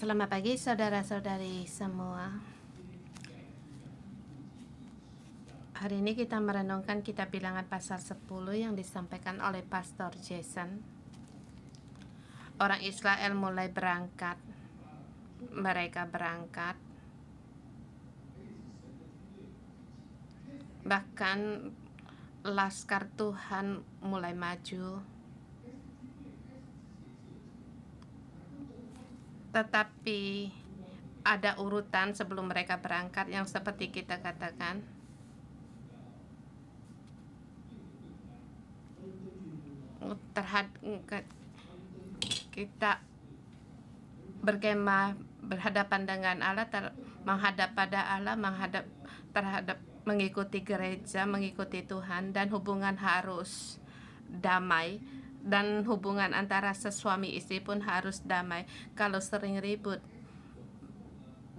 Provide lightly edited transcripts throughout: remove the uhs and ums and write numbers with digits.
Selamat pagi saudara-saudari semua. Hari ini kita merenungkan kitab Bilangan pasal 10 yang disampaikan oleh Pastor Jason. Orang Israel mulai berangkat. Mereka berangkat. Bahkan laskar Tuhan mulai maju. Tetapi ada urutan sebelum mereka berangkat yang seperti kita katakan. Kita berkemah berhadapan dengan Allah, menghadap pada Allah, mengikuti gereja, mengikuti Tuhan, dan hubungan harus damai. Dan hubungan antara sesuami istri pun harus damai. Kalau sering ribut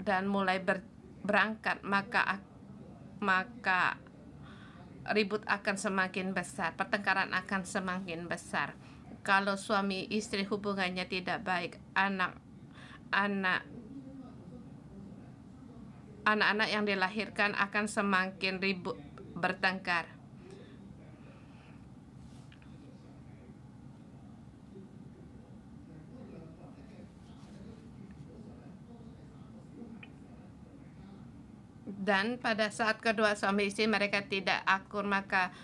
dan mulai berangkat, maka ribut akan semakin besar, pertengkaran akan semakin besar. Kalau suami istri hubungannya tidak baik, anak-anak yang dilahirkan akan semakin ribut, bertengkar. Dan pada saat kedua suami istri mereka tidak akur, maka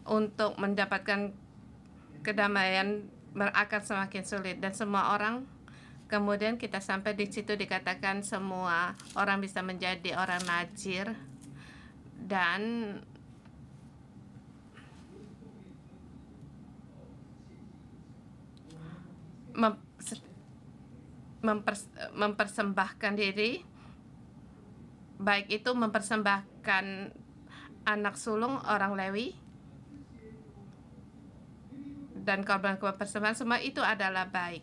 untuk mendapatkan kedamaian akan semakin sulit. Dan semua orang, kemudian kita sampai di situ dikatakan semua orang bisa menjadi orang najir dan mempersembahkan diri, baik itu mempersembahkan anak sulung orang Lewi dan korban persembahan, semua itu adalah baik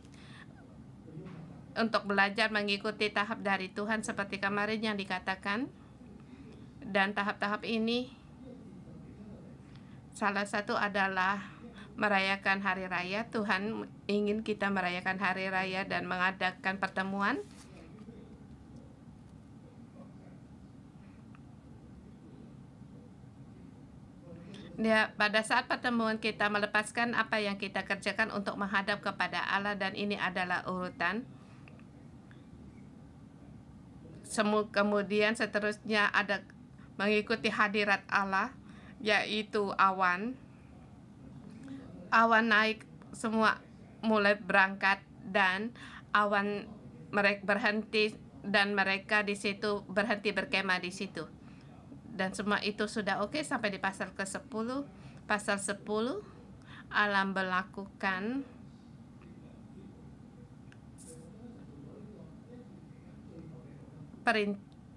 untuk belajar mengikuti tahap dari Tuhan seperti kemarin yang dikatakan. Dan tahap-tahap ini salah satu adalah merayakan hari raya. Tuhan ingin kita merayakan hari raya dan mengadakan pertemuan. Ya, pada saat pertemuan kita melepaskan apa yang kita kerjakan untuk menghadap kepada Allah, dan ini adalah urutan. Kemudian seterusnya ada mengikuti hadirat Allah, yaitu awan. Awan naik, semua mulai berangkat, dan awan mereka berhenti, dan mereka di situ berhenti berkemah di situ. Dan semua itu sudah oke sampai di pasal ke-10. Pasal 10, Allah melakukan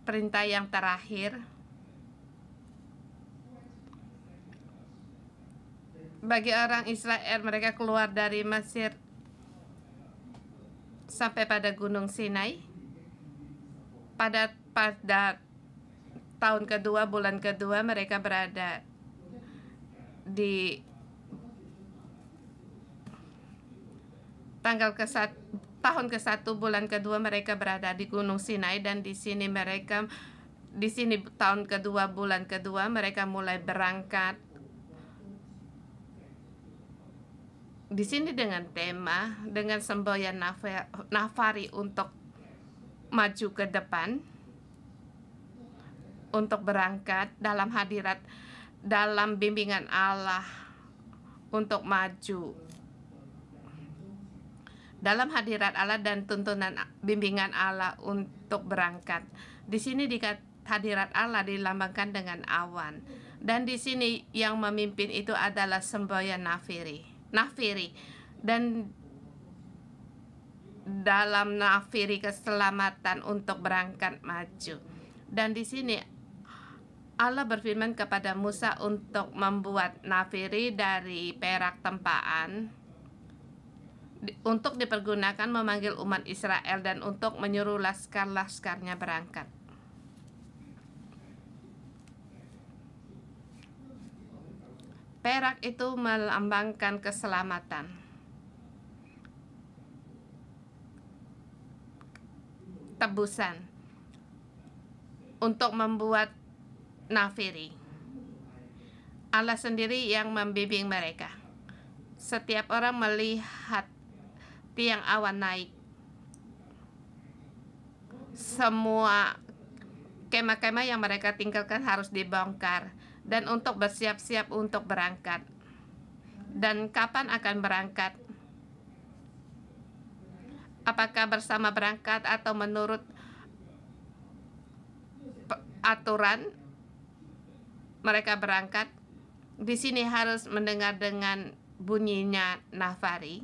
perintah yang terakhir bagi orang Israel. Mereka keluar dari Mesir sampai pada Gunung Sinai. Pada tahun kedua, bulan kedua, mereka berada di tahun ke-1 bulan kedua, mereka berada di Gunung Sinai. Dan di sini tahun kedua bulan kedua mereka mulai berangkat. Di sini dengan tema, dengan semboyan nafari untuk maju ke depan, untuk berangkat dalam hadirat, dalam bimbingan Allah, untuk maju dalam hadirat Allah dan tuntunan bimbingan Allah untuk berangkat. Di sini hadirat Allah dilambangkan dengan awan, dan di sini yang memimpin itu adalah semboyan nafiri. Dan dalam nafiri keselamatan untuk berangkat maju. Dan di sini Allah berfirman kepada Musa untuk membuat nafiri dari perak tempaan untuk dipergunakan memanggil umat Israel dan untuk menyuruh laskar-laskarnya berangkat. Perak itu melambangkan keselamatan. tebusan untuk membuat nafiri. Allah sendiri yang membimbing mereka. Setiap orang melihat tiang awan naik. Semua kemah-kemah yang mereka tinggalkan harus dibongkar dan untuk bersiap-siap untuk berangkat. Dan kapan akan berangkat? Apakah bersama berangkat atau menurut aturan mereka berangkat? Di sini harus mendengar dengan bunyinya nafari.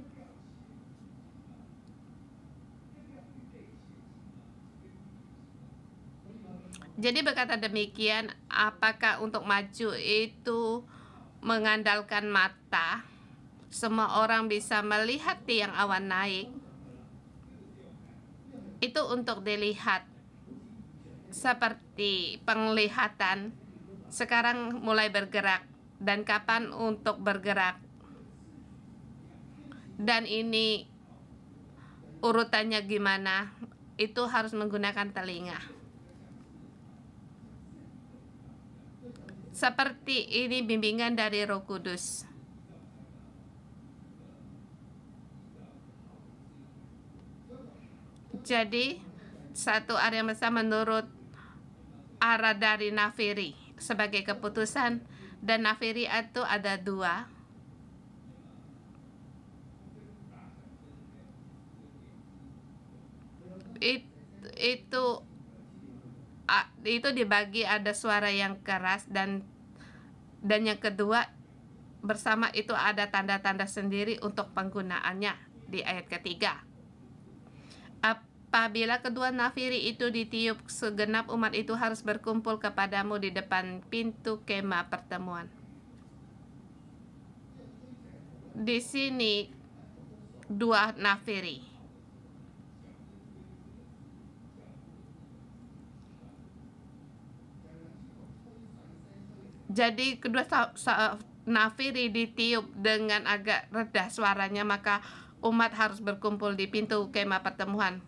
Jadi berkata demikian, apakah untuk maju itu mengandalkan mata? Semua orang bisa melihat tiang awan naik. Itu untuk dilihat. Seperti penglihatan sekarang mulai bergerak. Dan kapan untuk bergerak? Dan ini urutannya gimana? Itu harus menggunakan telinga. Seperti ini bimbingan dari Roh Kudus. Jadi satu area besar menurut arah dari nafiri sebagai keputusan, dan nafiri itu ada dua. Itu dibagi, ada suara yang keras dan yang kedua bersama itu ada tanda-tanda sendiri untuk penggunaannya di ayat ketiga. Apabila kedua nafiri itu ditiup, segenap umat itu harus berkumpul kepadamu di depan pintu kemah pertemuan. Di sini dua nafiri. Jadi kedua nafiri ditiup dengan agak rendah suaranya, maka umat harus berkumpul di pintu kemah pertemuan.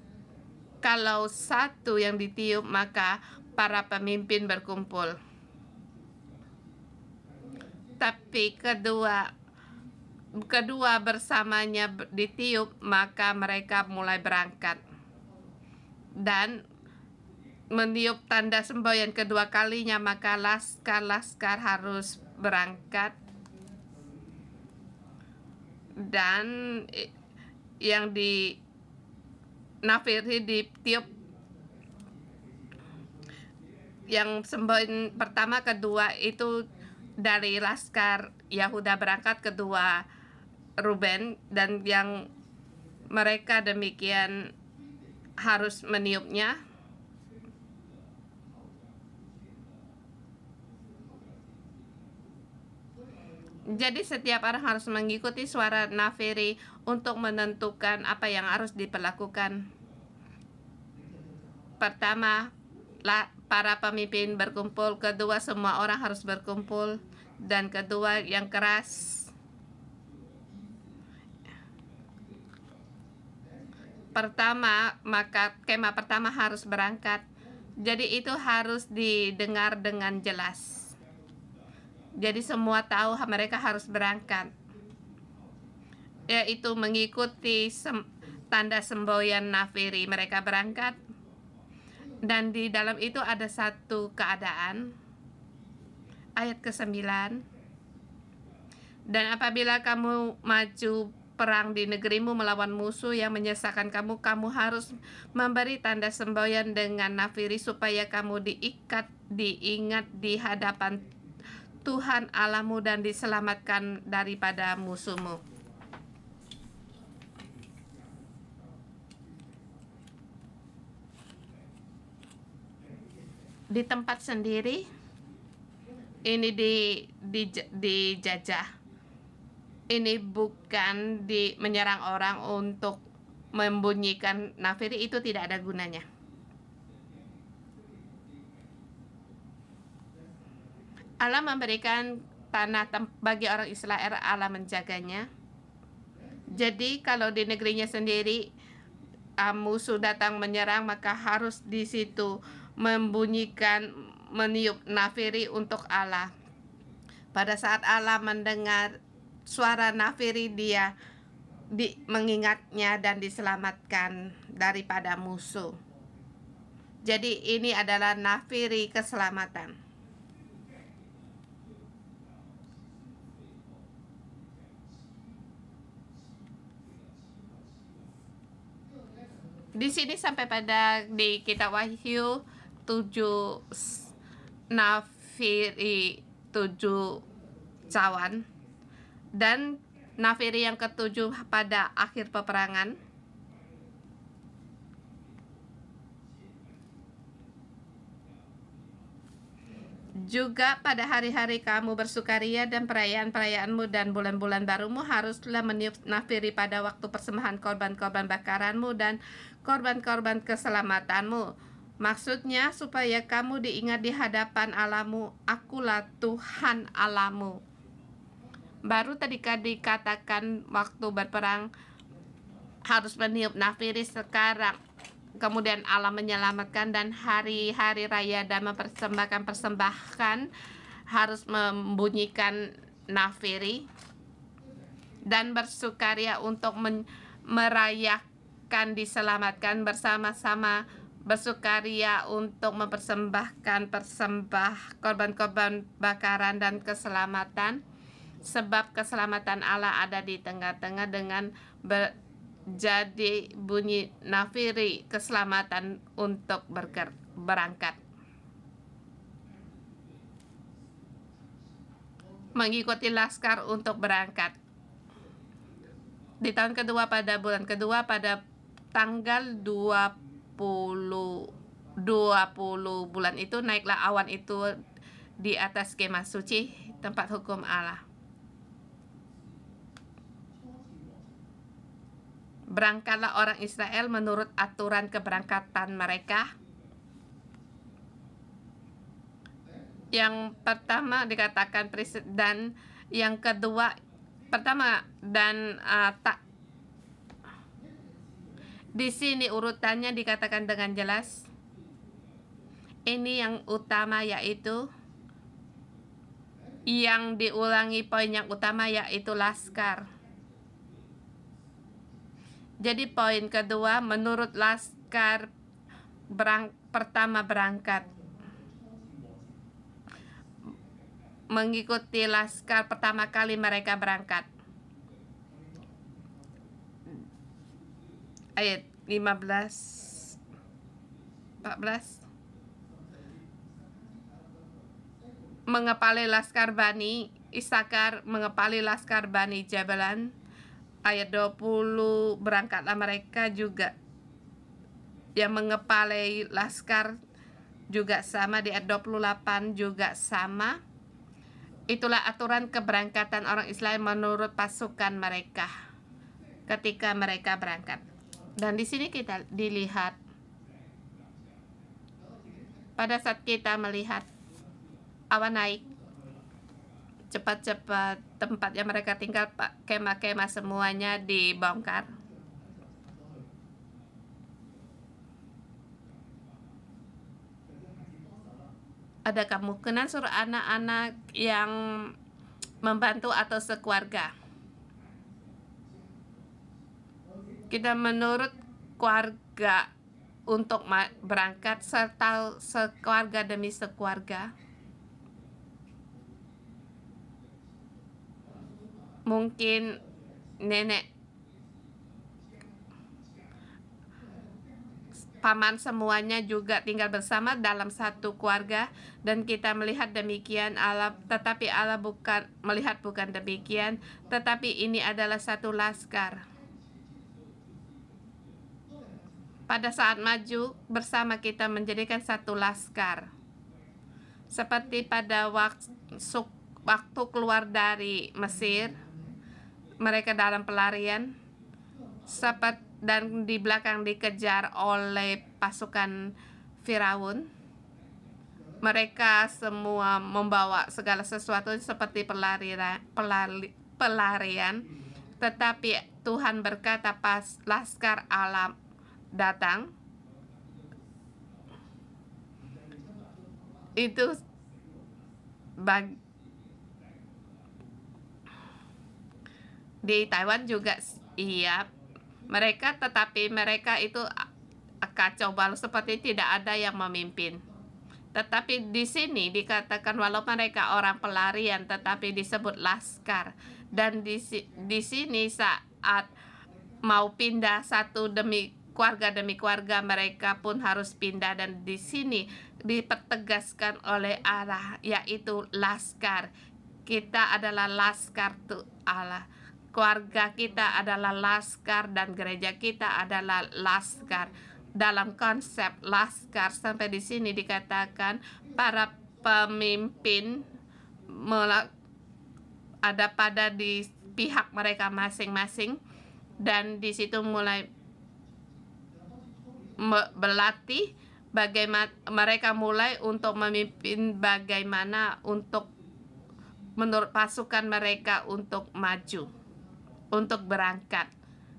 Kalau satu yang ditiup, maka para pemimpin berkumpul. Tapi kedua bersamanya ditiup, maka mereka mulai berangkat. Dan meniup tanda semboyan kedua kalinya, maka laskar-laskar harus berangkat. Dan yang di nafiri ditiup, yang semboyan pertama kedua itu dari laskar Yahuda berangkat, kedua Ruben, dan yang mereka demikian harus meniupnya. Jadi setiap orang harus mengikuti suara nafiri untuk menentukan apa yang harus diperlakukan. Pertama, para pemimpin berkumpul. Kedua, semua orang harus berkumpul. Dan kedua, yang keras. Pertama, maka kemah pertama harus berangkat. Jadi itu harus didengar dengan jelas. Jadi semua tahu mereka harus berangkat, yaitu mengikuti tanda semboyan nafiri. Mereka berangkat, dan di dalam itu ada satu keadaan. Ayat ke-9. Dan apabila kamu maju perang di negerimu melawan musuh yang menyesakan kamu, kamu harus memberi tanda semboyan dengan nafiri supaya kamu diingat di hadapan Tuhan Allahmu dan diselamatkan daripada musuhmu. Di tempat sendiri ini dijajah. Ini bukan menyerang orang untuk membunyikan nafiri, itu tidak ada gunanya. Allah memberikan tanah bagi orang Israel, Allah menjaganya. Jadi kalau di negerinya sendiri musuh datang menyerang, maka harus di situ meniup nafiri untuk Allah. Pada saat Allah mendengar suara nafiri, dia mengingatnya dan diselamatkan daripada musuh. Jadi ini adalah nafiri keselamatan. Di sini sampai pada di kitab Wahyu 7 nafiri 7 cawan, dan nafiri yang ketujuh pada akhir peperangan. Juga pada hari-hari kamu bersukaria dan perayaan-perayaanmu dan bulan-bulan barumu, haruslah meniup nafiri pada waktu persembahan korban-korban bakaranmu dan korban-korban keselamatanmu. Maksudnya supaya kamu diingat di hadapan Allahmu, akulah Tuhan Allahmu. Baru tadi dikatakan waktu berperang harus meniup nafiri, sekarang kemudian Allah menyelamatkan, dan hari-hari raya dan mempersembahkan harus membunyikan nafiri dan bersukaria untuk merayakan diselamatkan bersama-sama, bersukaria untuk mempersembahkan korban-korban bakaran dan keselamatan, sebab keselamatan Allah ada di tengah-tengah dengan jadi bunyi nafiri keselamatan untuk berangkat. Mengikuti laskar untuk berangkat. Di tahun kedua pada bulan kedua pada tanggal 20 bulan itu, naiklah awan itu di atas kemah suci, tempat hukum Allah. Berangkatlah orang Israel menurut aturan keberangkatan mereka. Yang pertama dikatakan dan yang kedua pertama dan tak. Di sini urutannya dikatakan dengan jelas. Ini yang utama, yaitu yang diulangi poin yang utama, yaitu laskar. Jadi poin kedua, menurut laskar pertama berangkat. Mengikuti laskar pertama kali mereka berangkat. Ayat 15 14. Mengepali laskar Bani Isakar, mengepali laskar Bani Jabalan. Ayat 20, berangkatlah mereka juga. Yang mengepalai laskar juga sama. Di ayat 28 juga sama. Itulah aturan keberangkatan orang Israel menurut pasukan mereka ketika mereka berangkat. Dan di sini kita dilihat, pada saat kita melihat awan naik cepat-cepat, tempat yang mereka tinggal, kemah-kemah semuanya dibongkar. Ada kemungkinan suruh anak-anak yang membantu atau sekeluarga. Kita menurut keluarga untuk berangkat, serta sekeluarga demi sekeluarga. Mungkin nenek, paman, semuanya juga tinggal bersama dalam satu keluarga, dan kita melihat demikian Allah, tetapi Allah bukan melihat bukan demikian, tetapi ini adalah satu laskar. Pada saat maju bersama kita menjadikan satu laskar. Seperti pada waktu keluar dari Mesir, mereka dalam pelarian, dan di belakang dikejar oleh pasukan Firaun. Mereka semua membawa segala sesuatu seperti pelarian, tetapi Tuhan berkata, pas laskar Allah datang, itu di Taiwan juga iya mereka, tetapi mereka itu kacau balau seperti tidak ada yang memimpin. Tetapi di sini dikatakan walau mereka orang pelarian tetapi disebut laskar, dan di sini saat mau pindah satu demi keluarga mereka pun harus pindah, dan di sini dipertegaskan oleh Allah yaitu laskar. Kita adalah laskar tuh Allah. Keluarga kita adalah laskar dan gereja kita adalah laskar. Dalam konsep laskar sampai di sini dikatakan para pemimpin ada pada di pihak mereka masing-masing, dan di situ mulai berlatih bagaimana mereka mulai untuk memimpin, bagaimana untuk menurut pasukan mereka untuk maju, untuk berangkat.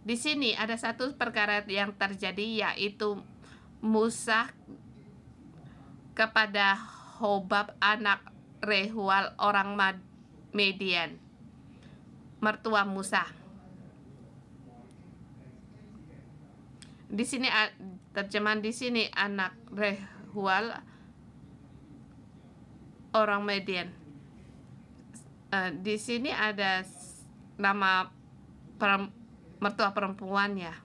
Di sini ada satu perkara yang terjadi yaitu Musa kepada Hobab anak Rehual orang Median, mertua Musa. Di sini terjemahan di sini anak Rehual orang Median. Di sini ada nama mertua perempuannya,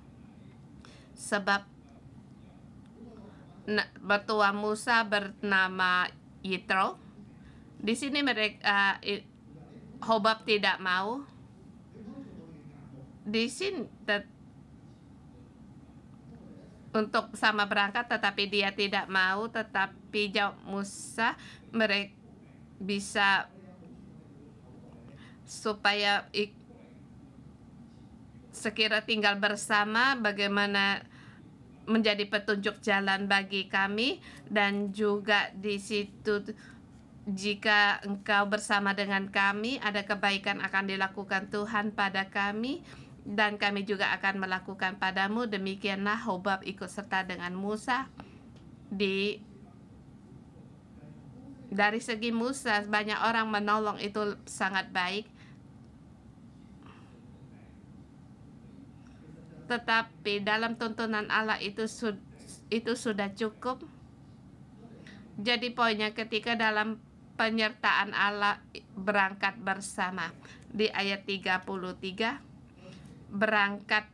sebab mertua Musa bernama Yitro. Di sini mereka Hobab tidak mau. Di sini untuk sama berangkat, tetapi dia tidak mau. Tetapi jawab Musa, mereka bisa supaya sekira tinggal bersama bagaimana menjadi petunjuk jalan bagi kami, dan juga di situ jika engkau bersama dengan kami ada kebaikan akan dilakukan Tuhan pada kami dan kami juga akan melakukan padamu. Demikianlah Hobab ikut serta dengan Musa. Dari segi Musa banyak orang menolong, itu sangat baik. Tetapi dalam tuntunan Allah itu sudah cukup. Jadi poinnya ketika dalam penyertaan Allah berangkat bersama. Di ayat 33, berangkatlah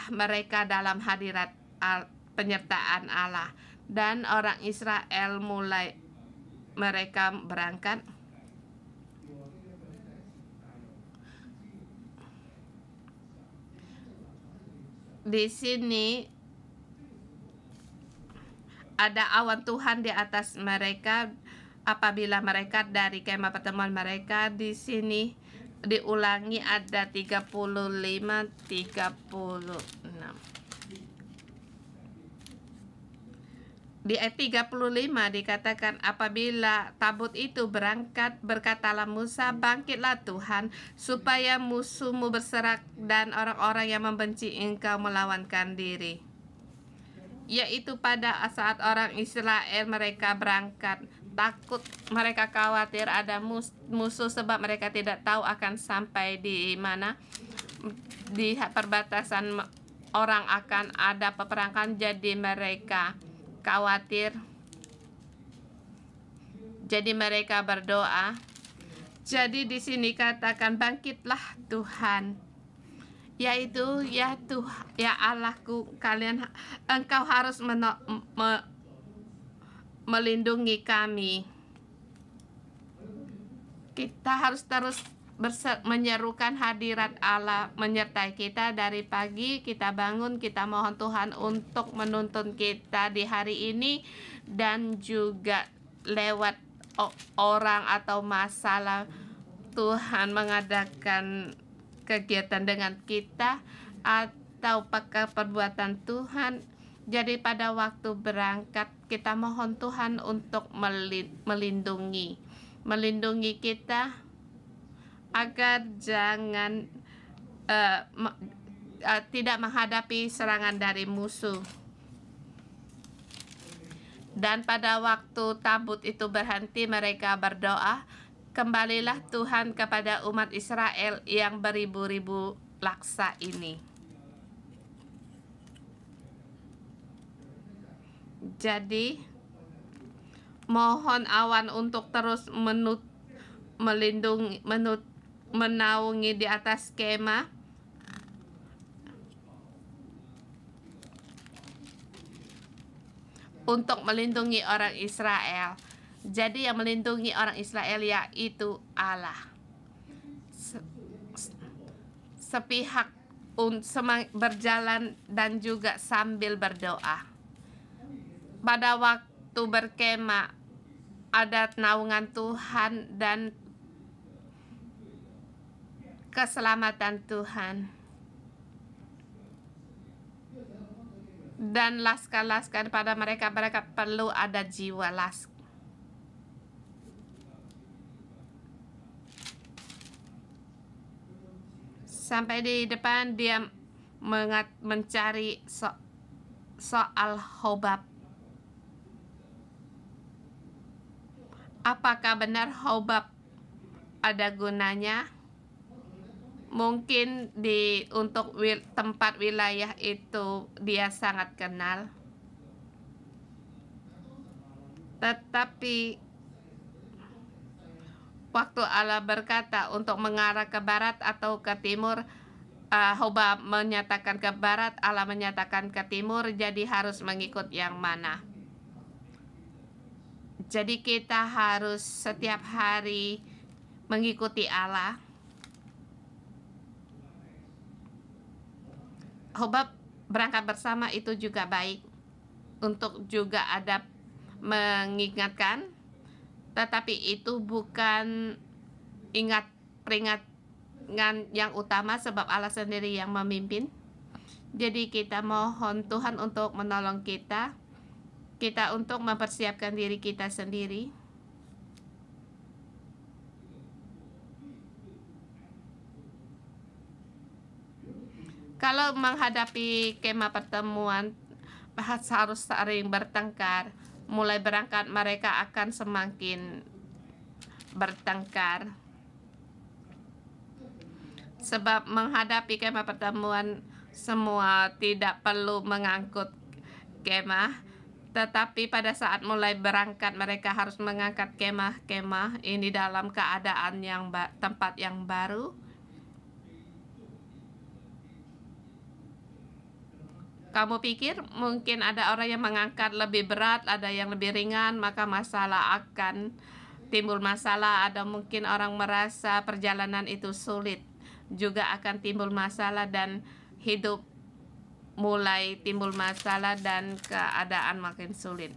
mereka dalam hadirat penyertaan Allah. Dan orang Israel mulai mereka berangkat. Di sini ada awan Tuhan di atas mereka apabila mereka dari kemah pertemuan mereka. Di sini diulangi ada 35, 36. Di ayat 35 dikatakan apabila tabut itu berangkat, berkatalah Musa, bangkitlah Tuhan supaya musuhmu berserak dan orang-orang yang membenci engkau melawankan diri. Yaitu pada saat orang Israel mereka berangkat, takut, mereka khawatir ada musuh sebab mereka tidak tahu akan sampai di mana. Di perbatasan orang akan ada peperangan, jadi mereka khawatir. Jadi mereka berdoa. Jadi di sini katakan bangkitlah Tuhan. Yaitu ya Tuhan, ya Allahku, engkau harus melindungi kami. Kita harus terus menyerukan hadirat Allah menyertai kita. Dari pagi kita bangun, kita mohon Tuhan untuk menuntun kita di hari ini, dan juga lewat orang atau masalah Tuhan mengadakan kegiatan dengan kita atau pakai perbuatan Tuhan. Jadi pada waktu berangkat kita mohon Tuhan untuk melindungi kita agar jangan tidak menghadapi serangan dari musuh. Dan pada waktu tabut itu berhenti, mereka berdoa, "Kembalilah Tuhan kepada umat Israel yang beribu-ribu laksa ini." Jadi, mohon awan untuk terus menaungi di atas kemah, untuk melindungi orang Israel. Jadi yang melindungi orang Israel yaitu Allah. Sepihak berjalan dan juga sambil berdoa. Pada waktu berkemah ada naungan Tuhan dan keselamatan Tuhan. Dan laskar-laskar pada mereka perlu ada jiwa laskar. Sampai di depan dia mencari soal Hobab. Apakah benar Hobab ada gunanya? Mungkin untuk tempat wilayah itu dia sangat kenal. Tetapi waktu Allah berkata untuk mengarah ke barat atau ke timur, Hobab menyatakan ke barat, Allah menyatakan ke timur, jadi harus mengikut yang mana. Jadi kita harus setiap hari mengikuti Allah. Hobab berangkat bersama itu juga baik, untuk juga ada mengingatkan, tetapi itu bukan peringatan yang utama, sebab Allah sendiri yang memimpin. Jadi kita mohon Tuhan untuk menolong kita untuk mempersiapkan diri kita sendiri. Kalau menghadapi kemah pertemuan, harus sering bertengkar. Mulai berangkat mereka akan semakin bertengkar. Sebab menghadapi kemah pertemuan, semua tidak perlu mengangkut kemah, tetapi pada saat mulai berangkat mereka harus mengangkat kemah-kemah ini dalam keadaan tempat yang baru. Kamu pikir mungkin ada orang yang mengangkat lebih berat, ada yang lebih ringan, maka timbul masalah. Ada mungkin orang merasa perjalanan itu sulit, juga akan timbul masalah dan hidup mulai timbul masalah dan keadaan makin sulit.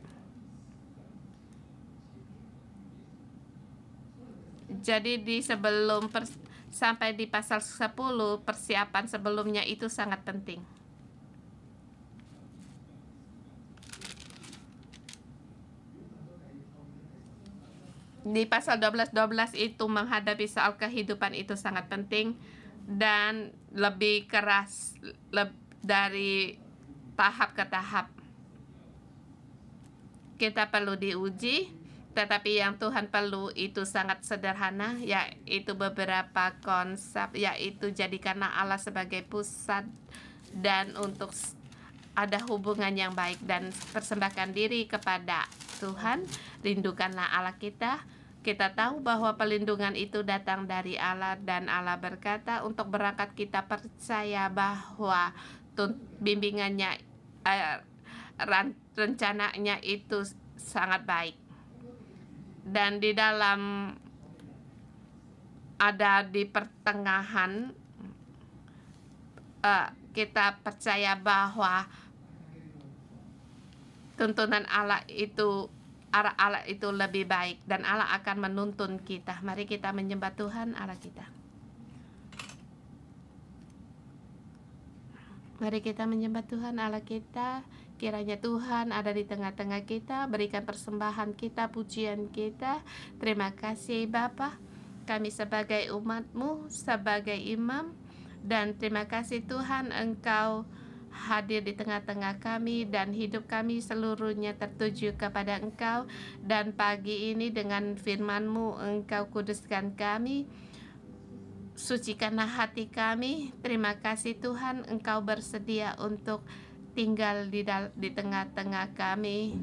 Jadi sampai di pasal 10, persiapan sebelumnya itu sangat penting. Di pasal 12 itu menghadapi soal kehidupan itu sangat penting dan lebih keras dari tahap ke tahap. Kita perlu diuji, tetapi yang Tuhan perlu itu sangat sederhana, yaitu beberapa konsep, yaitu jadikanlah Allah sebagai pusat dan untuk ada hubungan yang baik dan persembahkan diri kepada Tuhan. Rindukanlah Allah kita. Kita tahu bahwa pelindungan itu datang dari Allah dan Allah berkata untuk berangkat kita percaya bahwa bimbingannya, rencananya itu sangat baik. Dan di dalam ada di pertengahan kita percaya bahwa tuntunan Allah itu, arah Allah itu lebih baik dan Allah akan menuntun kita. Mari kita menyembah Tuhan Allah kita. Mari kita menyembah Tuhan Allah kita. Kiranya Tuhan ada di tengah-tengah kita, berikan persembahan kita, pujian kita. Terima kasih Bapa, kami sebagai umat-Mu, sebagai imam, Dan terima kasih Tuhan, Engkau hadir di tengah-tengah kami dan hidup kami seluruhnya tertuju kepada Engkau. Dan pagi ini dengan firman-Mu Engkau kuduskan kami, sucikanlah hati kami. Terima kasih Tuhan, Engkau bersedia untuk tinggal di tengah-tengah kami.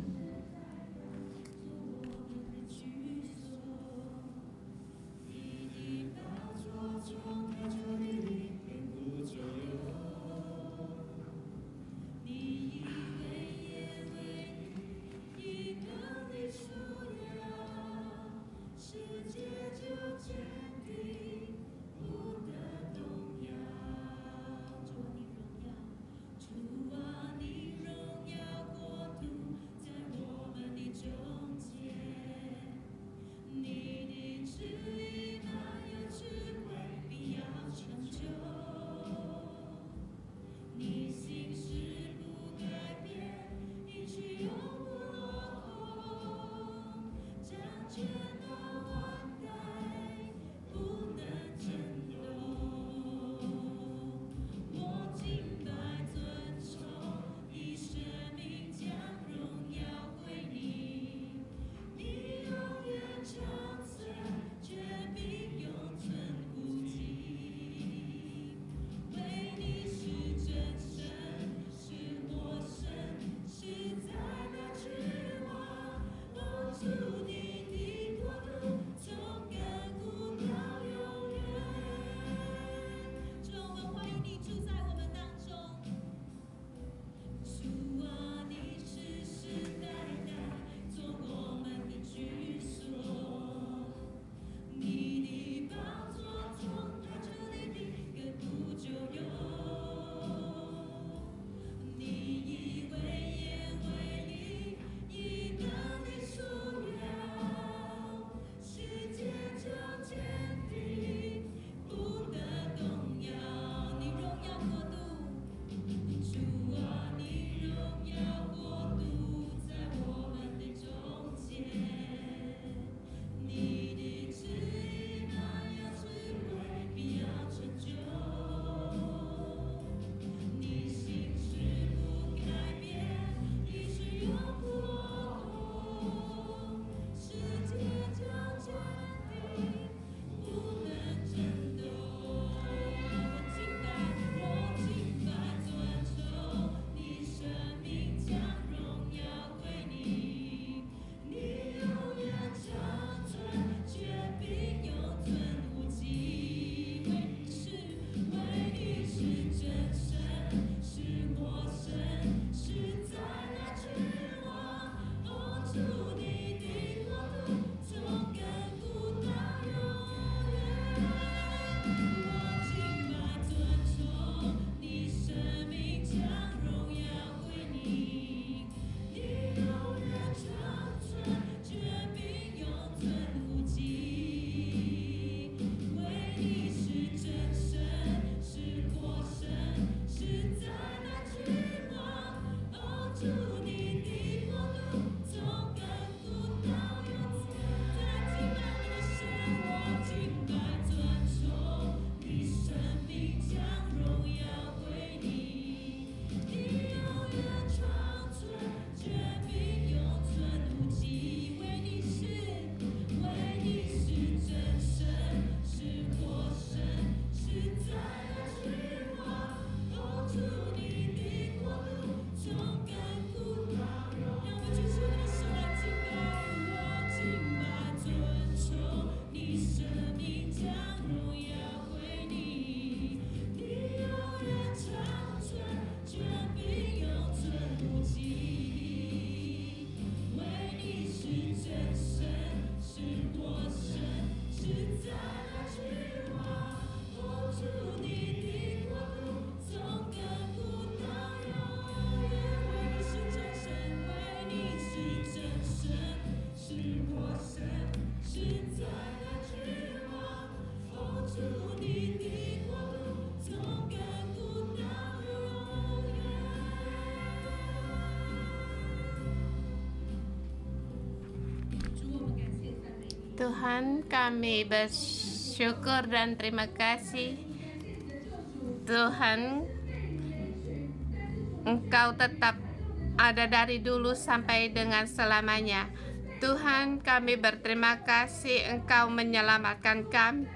Tuhan, kami bersyukur dan terima kasih Tuhan, Engkau tetap ada dari dulu sampai dengan selamanya. Tuhan, kami berterima kasih Engkau menyelamatkan kami.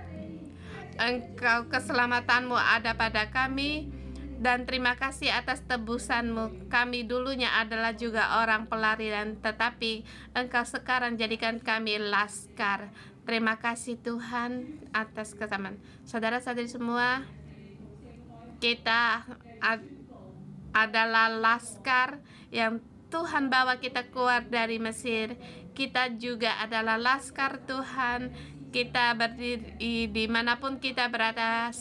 Engkau, keselamatanmu ada pada kami. Dan terima kasih atas tebusanmu. Kami dulunya adalah juga orang pelarian, tetapi Engkau sekarang jadikan kami laskar. Terima kasih Tuhan atas kesamaan. Saudara-saudari semua, kita adalah laskar yang Tuhan bawa kita keluar dari Mesir. Kita juga adalah laskar Tuhan. Kita berdiri dimanapun kita berada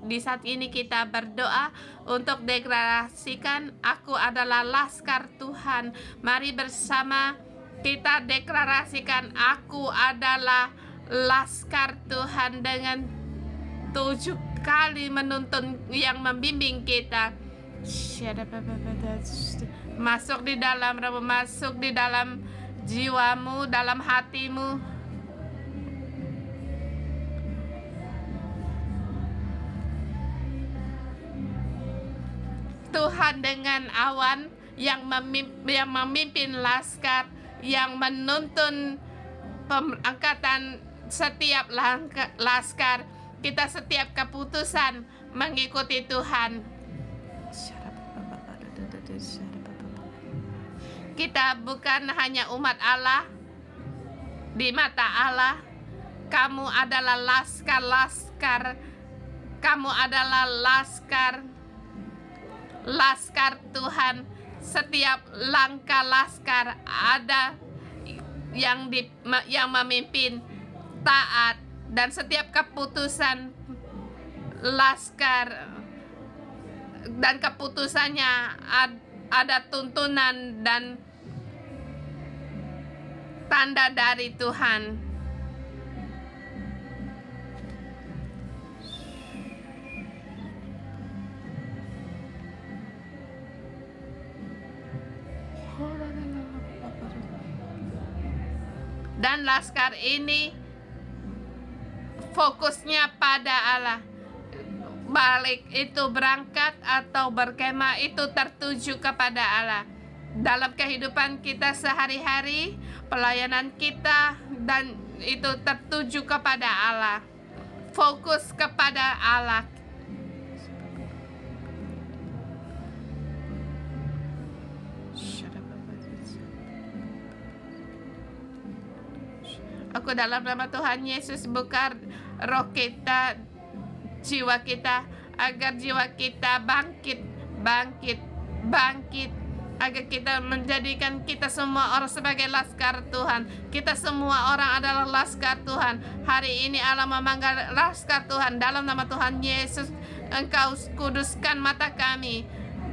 di saat ini kita berdoa untuk deklarasikan, aku adalah laskar Tuhan. Mari bersama kita deklarasikan, aku adalah laskar Tuhan, dengan 7 kali menuntun yang membimbing kita. Masuk di dalam rohmu, masuk di dalam jiwamu, dalam hatimu. Tuhan dengan awan yang memimpin laskar, yang menuntun pengangkatan setiap laskar. Kita setiap keputusan mengikuti Tuhan. Kita bukan hanya umat Allah di mata Allah. Kamu adalah laskar-laskar. Kamu adalah laskar Tuhan. Setiap langkah laskar ada yang memimpin, taat, dan setiap keputusan laskar dan keputusannya ada tuntunan dan tanda dari Tuhan. Dan laskar ini fokusnya pada Allah. Balik itu berangkat atau berkemah itu tertuju kepada Allah. Dalam kehidupan kita sehari-hari, pelayanan kita, dan itu tertuju kepada Allah. Fokus kepada Allah. Aku dalam nama Tuhan Yesus buka roh kita, jiwa kita, agar jiwa kita bangkit, agar kita menjadikan kita semua orang sebagai laskar Tuhan. Kita semua orang adalah laskar Tuhan. Hari ini Allah memanggil laskar Tuhan. Dalam nama Tuhan Yesus, Engkau kuduskan mata kami,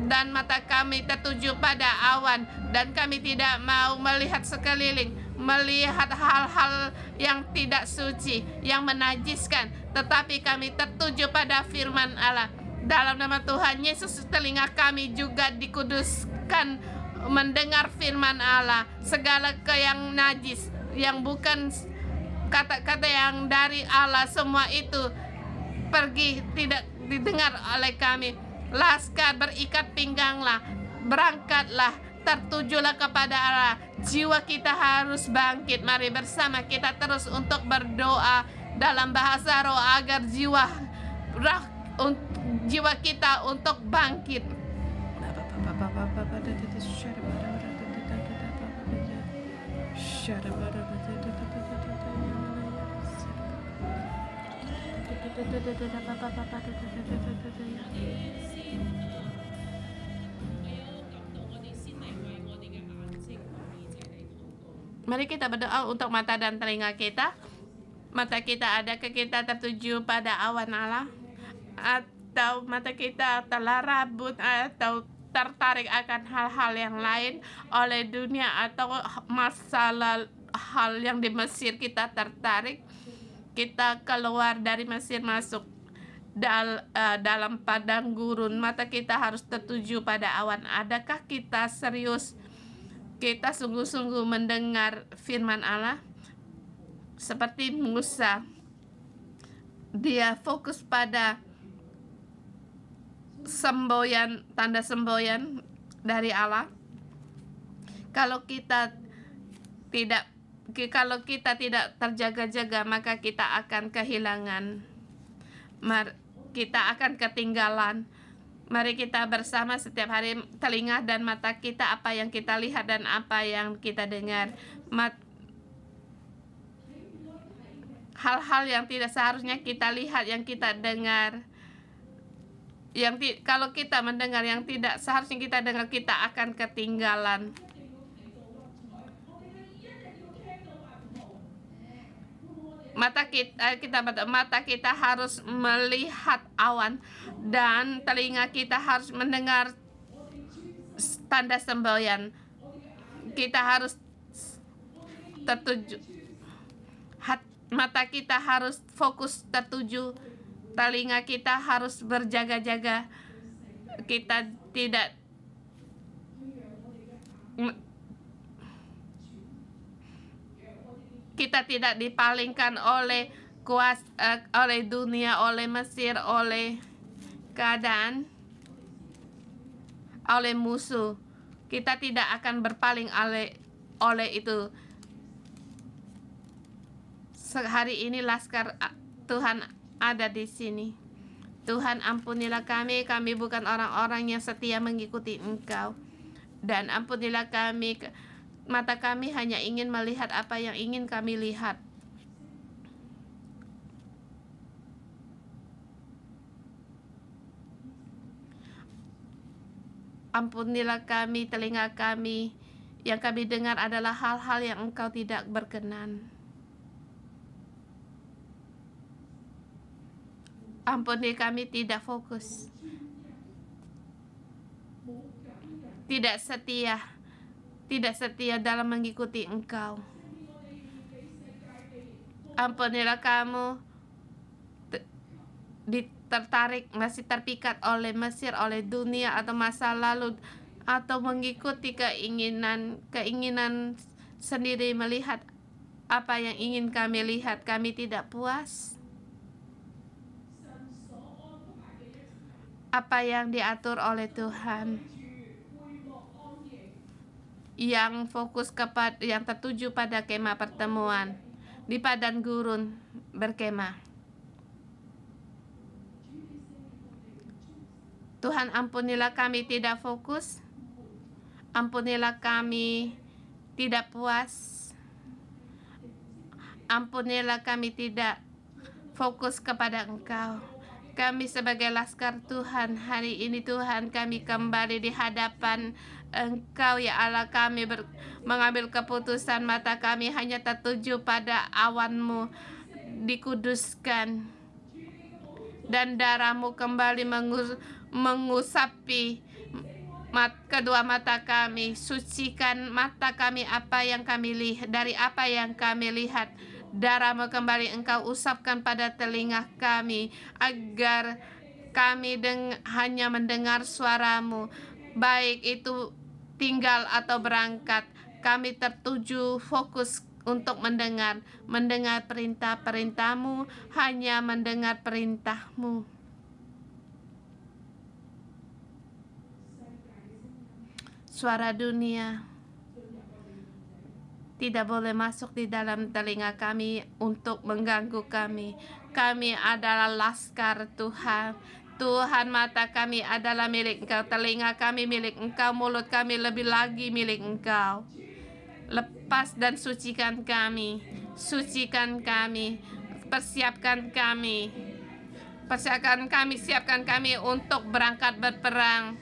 dan mata kami tertuju pada awan, dan kami tidak mau melihat sekeliling, melihat hal-hal yang tidak suci, yang menajiskan, tetapi kami tertuju pada firman Allah. Dalam nama Tuhan Yesus, telinga kami juga dikuduskan mendengar firman Allah. Segala yang najis, yang bukan kata-kata yang dari Allah, semua itu pergi, tidak didengar oleh kami. Laskar, berikat pingganglah, berangkatlah, tertujulah kepada Allah. Jiwa kita harus bangkit. Mari bersama kita terus untuk berdoa dalam bahasa roh agar jiwa kita untuk bangkit. Mari kita berdoa untuk mata dan telinga kita. Mata kita adakah kita tertuju pada awan Allah, atau mata kita telah rabun atau tertarik akan hal-hal yang lain oleh dunia, atau masalah hal yang di Mesir kita tertarik. Kita keluar dari Mesir, masuk dalam padang gurun. Mata kita harus tertuju pada awan. Adakah kita serius? Kita sungguh-sungguh mendengar firman Allah seperti Musa. Dia fokus pada semboyan, tanda semboyan dari Allah. Kalau kita tidak terjaga-jaga, maka kita akan kehilangan, kita akan ketinggalan. Mari kita bersama setiap hari, telinga dan mata kita, apa yang kita lihat dan apa yang kita dengar. Hal-hal yang tidak seharusnya kita lihat, yang kita dengar, kalau kita mendengar yang tidak seharusnya kita dengar, kita akan ketinggalan. Mata kita harus melihat awan, dan telinga kita harus mendengar tanda semboyan. Kita harus tertuju, mata kita harus fokus tertuju, telinga kita harus berjaga-jaga. Kita tidak dipalingkan oleh oleh dunia, oleh Mesir, oleh keadaan, oleh musuh. Kita tidak akan berpaling oleh itu. Hari ini laskar Tuhan ada di sini. Tuhan, ampunilah kami bukan orang-orang yang setia mengikuti Engkau. Dan ampunilah kami, mata kami hanya ingin melihat apa yang ingin kami lihat. Ampunilah kami, telinga kami, yang kami dengar adalah hal-hal yang Engkau tidak berkenan. Ampuni kami tidak fokus, tidak setia dalam mengikuti Engkau. Ampunilah kamu masih terpikat oleh Mesir, oleh dunia atau masa lalu, atau mengikuti keinginan sendiri, melihat apa yang ingin kami lihat. Kami tidak puas apa yang diatur oleh Tuhan, yang fokus yang tertuju pada kemah pertemuan di padang gurun berkemah. Tuhan, ampunilah kami tidak fokus, ampunilah kami tidak puas, ampunilah kami tidak fokus kepada Engkau. Kami sebagai laskar Tuhan, hari ini Tuhan, kami kembali di hadapan Engkau, ya Allah. Kami mengambil keputusan, mata kami hanya tertuju pada awan-Mu, dikuduskan, dan darah-Mu kembali mengusapi kedua mata kami. Sucikan mata kami, apa yang kami lihat, dari apa yang kami lihat. Darah-Mu kembali Engkau usapkan pada telinga kami, agar kami hanya mendengar suara-Mu, baik itu tinggal atau berangkat. Kami tertuju fokus untuk mendengar perintah-perintah-Mu, hanya mendengar perintah-Mu. Suara dunia tidak boleh masuk di dalam telinga kami untuk mengganggu kami. Kami adalah laskar Tuhan. Tuhan, mata kami adalah milik Engkau, telinga kami milik Engkau, mulut kami lebih lagi milik Engkau. Lepas dan sucikan kami, persiapkan kami untuk berangkat berperang.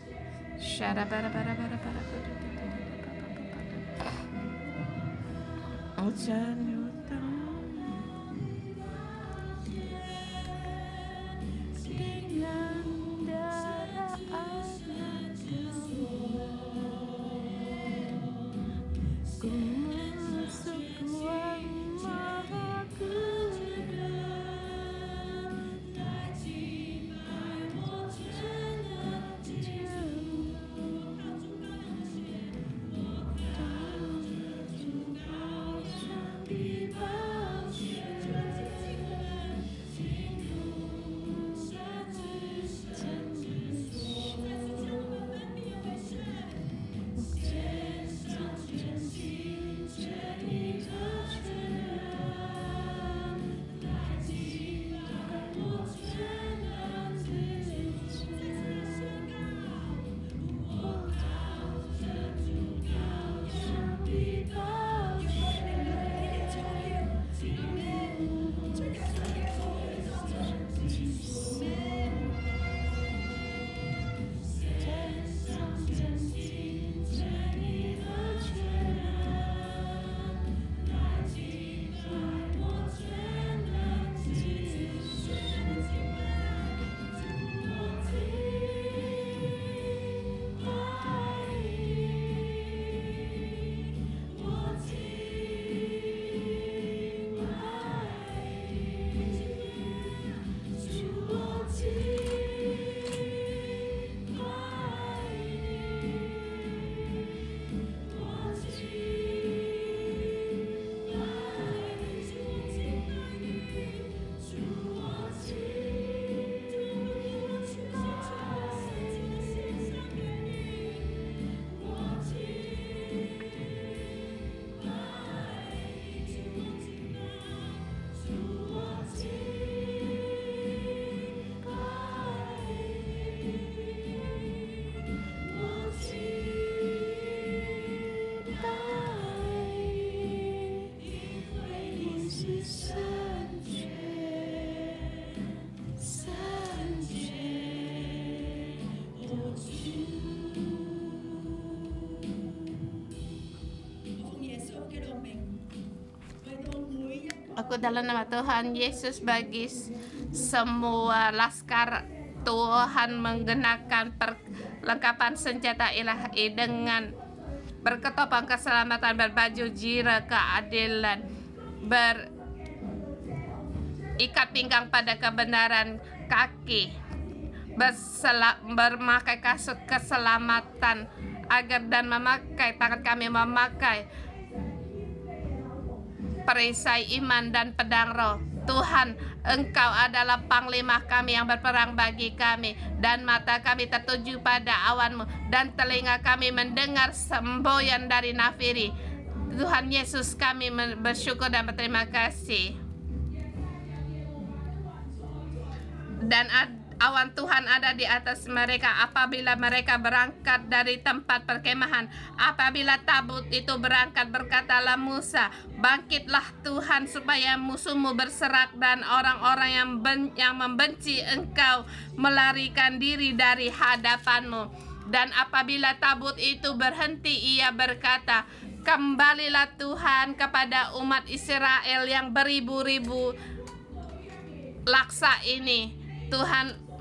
Aku dalam nama Tuhan Yesus bagi semua laskar Tuhan menggunakan perlengkapan senjata ilahi dengan berketopang keselamatan, berbaju jira keadilan, berikat pinggang pada kebenaran, kaki bermakai kasut keselamatan, agar dan memakai tangan kami memakai perisai iman dan pedang roh. Tuhan, Engkau adalah panglima kami yang berperang bagi kami, dan mata kami tertuju pada awan-Mu, dan telinga kami mendengar semboyan dari nafiri. Tuhan Yesus, kami bersyukur dan berterima kasih. Dan awan Tuhan ada di atas mereka apabila mereka berangkat dari tempat perkemahan. Apabila tabut itu berangkat, berkatalah Musa, bangkitlah Tuhan supaya musuhmu berserak dan orang-orang yang membenci engkau melarikan diri dari hadapanmu. Dan apabila tabut itu berhenti, ia berkata, kembalilah Tuhan kepada umat Israel yang beribu-ribu laksa ini. Tuhan,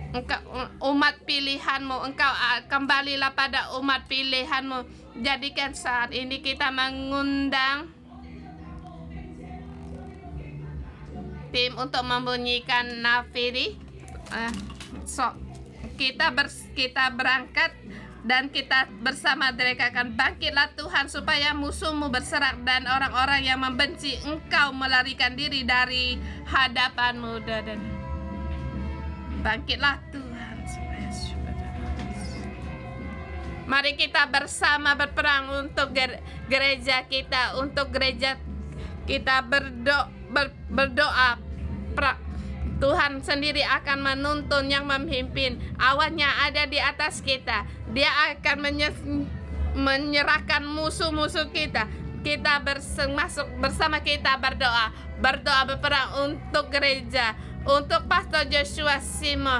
Engkau umat pilihanmu, Engkau kembalilah pada umat pilihanmu. Jadikan saat ini kita mengundang tim untuk membunyikan nafiri. Kita berangkat dan kita bersama mereka akan bangkitlah Tuhan supaya musuhmu berserak dan orang-orang yang membenci engkau melarikan diri dari hadapanmu. Bangkitlah Tuhan. Mari kita bersama berperang untuk gereja kita, untuk gereja kita berdoa. Tuhan sendiri akan menuntun yang memimpin. Awannya ada di atas kita. Dia akan menyerahkan musuh-musuh kita. Kita masuk bersama kita berdoa berperang untuk gereja, untuk Pastor Joshua Simo,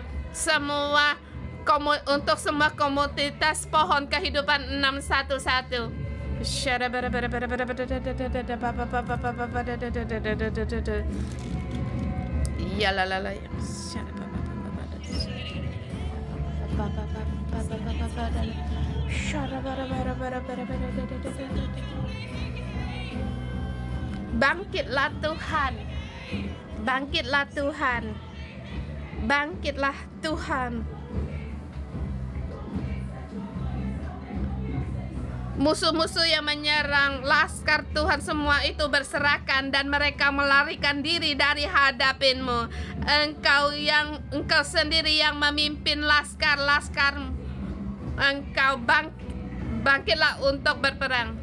untuk semua komunitas pohon kehidupan 611. Ya la la la. Bangkitlah Tuhan. Bangkitlah Tuhan. Bangkitlah Tuhan. Musuh-musuh yang menyerang laskar Tuhan semua itu berserakan dan mereka melarikan diri dari hadapan-Mu. Engkau sendiri yang memimpin laskar-laskar. Engkau bangkitlah untuk berperang.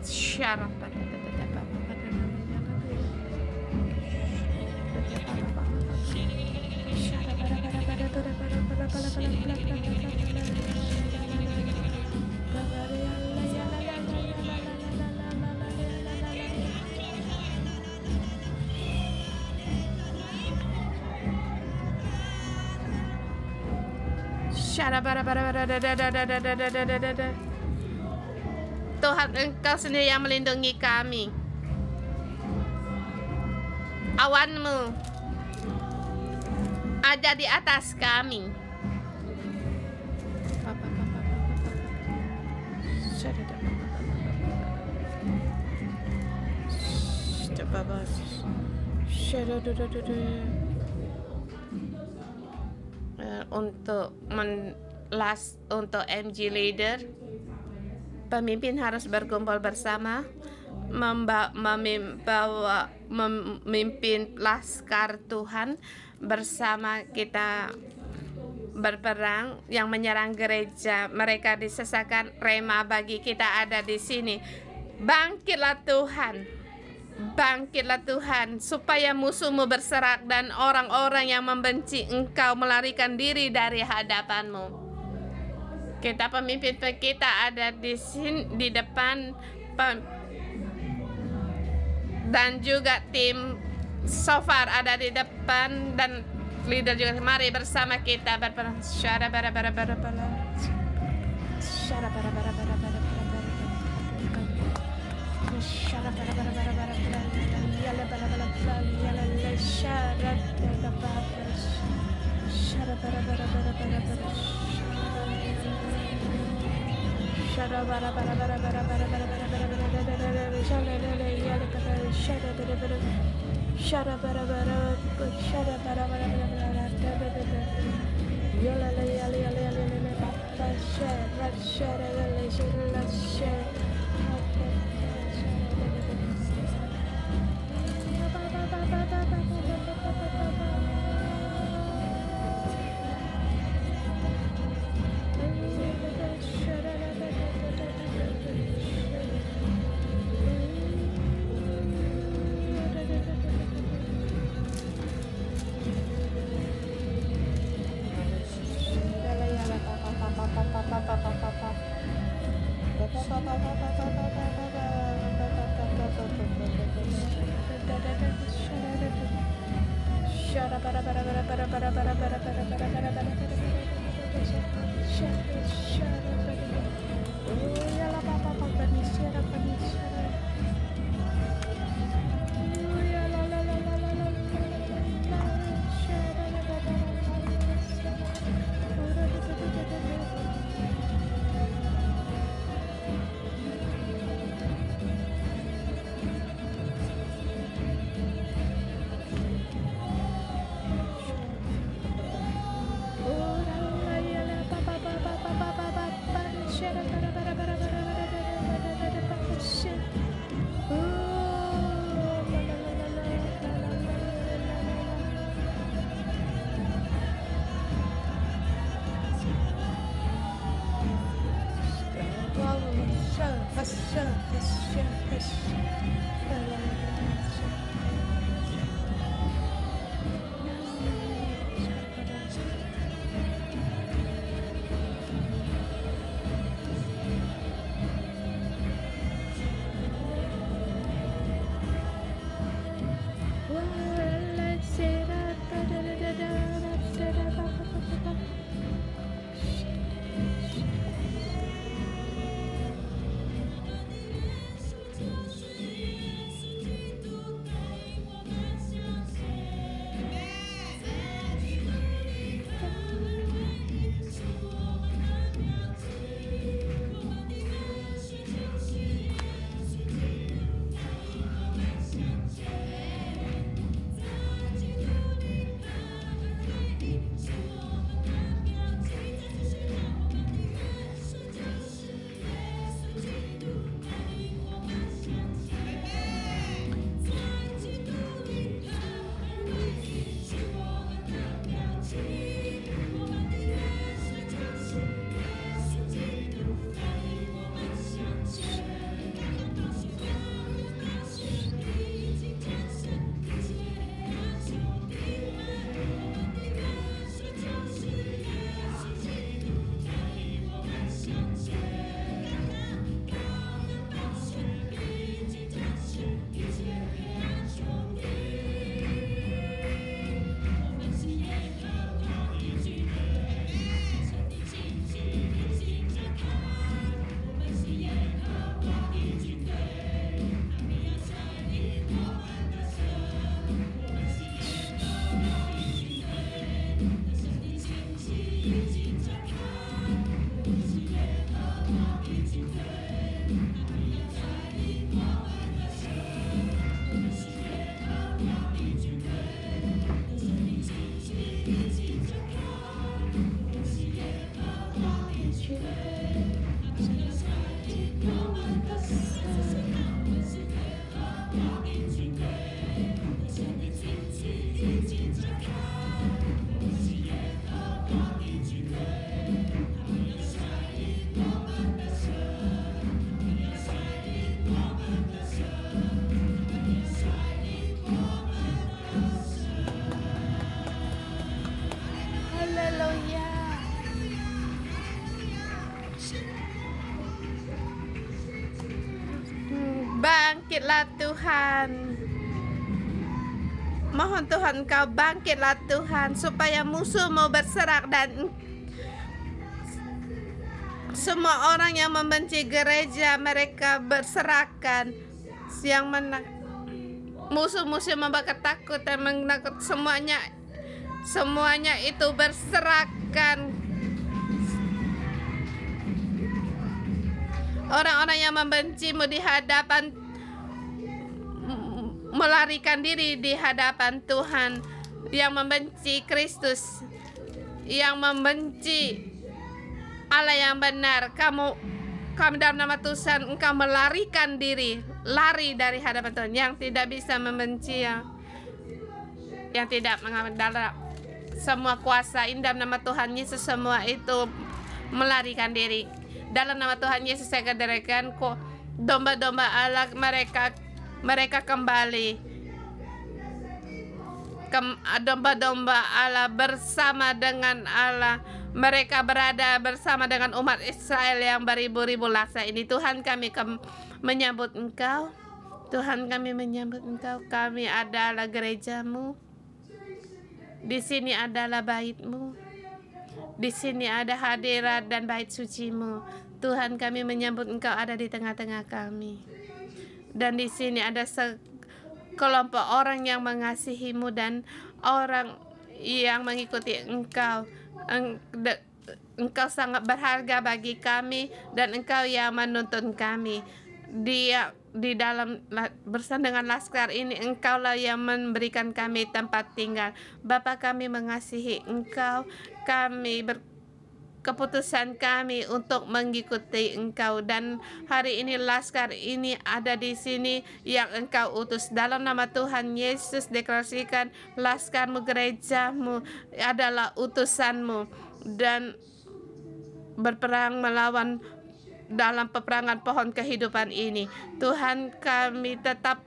Tuhan, Engkau sendiri yang melindungi kami. Awan-Mu ada di atas kami. Untuk MG leader, pemimpin harus berkumpul bersama, memimpin laskar Tuhan bersama kita berperang yang menyerang gereja. Mereka disesakan, rema bagi kita ada di sini. Bangkitlah Tuhan. Bangkitlah Tuhan, supaya musuhmu berserak dan orang-orang yang membenci engkau melarikan diri dari hadapan-Mu. Kita pemimpin kita ada di sini di depan, dan juga tim Sofar ada di depan, dan leader juga. Mari bersama kita berperang. Bangkitlah Tuhan. Mohon Tuhan Engkau bangkitlah Tuhan, supaya musuhmu berserak dan semua orang yang membenci gereja mereka berserakan, yang musuh-musuh membawa ketakutan, menakut, semuanya itu berserakan. Orang-orang yang membencimu di hadapan, melarikan diri di hadapan Tuhan, yang membenci Kristus, yang membenci Allah yang benar, kami dalam nama Tuhan, engkau melarikan diri, lari dari hadapan Tuhan. Yang tidak bisa membenci, yang tidak mengambil semua kuasa ini dalam nama Tuhan Yesus, semua itu melarikan diri. Dalam nama Tuhan Yesus saya katakan, domba-domba Allah mereka kembali. Domba-domba Allah bersama dengan Allah, mereka berada bersama dengan umat Israel yang beribu-ribu laksa ini. Tuhan, kami menyambut Engkau. Tuhan, kami menyambut Engkau. Kami adalah gerejamu. Di sini adalah bait-Mu. Di sini ada hadirat dan bait suci-Mu. Tuhan, kami menyambut Engkau ada di tengah-tengah kami. Dan di sini ada kelompok orang yang mengasihi-Mu dan orang yang mengikuti Engkau. Engkau sangat berharga bagi kami dan Engkau yang menuntun kami. Di dalam bersama dengan laskar ini, Engkaulah yang memberikan kami tempat tinggal. Bapa, kami mengasihi Engkau. Keputusan kami untuk mengikuti Engkau, dan hari ini laskar ini ada di sini yang Engkau utus. Dalam nama Tuhan Yesus deklarasikan, laskarmu, gerejamu adalah utusanmu dan berperang melawan dalam peperangan pohon kehidupan ini. Tuhan, kami tetap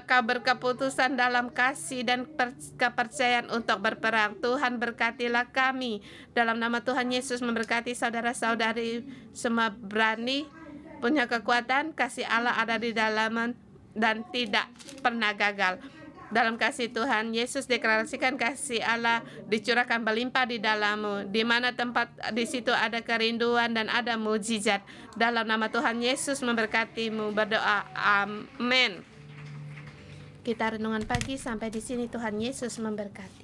Kau berkeputusan dalam kasih dan kepercayaan untuk berperang. Tuhan, berkatilah kami. Dalam nama Tuhan Yesus, memberkati saudara-saudari semua, berani, punya kekuatan, kasih Allah ada di dalam dan tidak pernah gagal. Dalam kasih Tuhan Yesus deklarasikan kasih Allah dicurahkan berlimpah di dalammu. Di mana tempat di situ ada kerinduan dan ada mujizat. Dalam nama Tuhan Yesus memberkatimu. Berdoa, amin. Kita renungan pagi sampai di sini. Tuhan Yesus memberkati.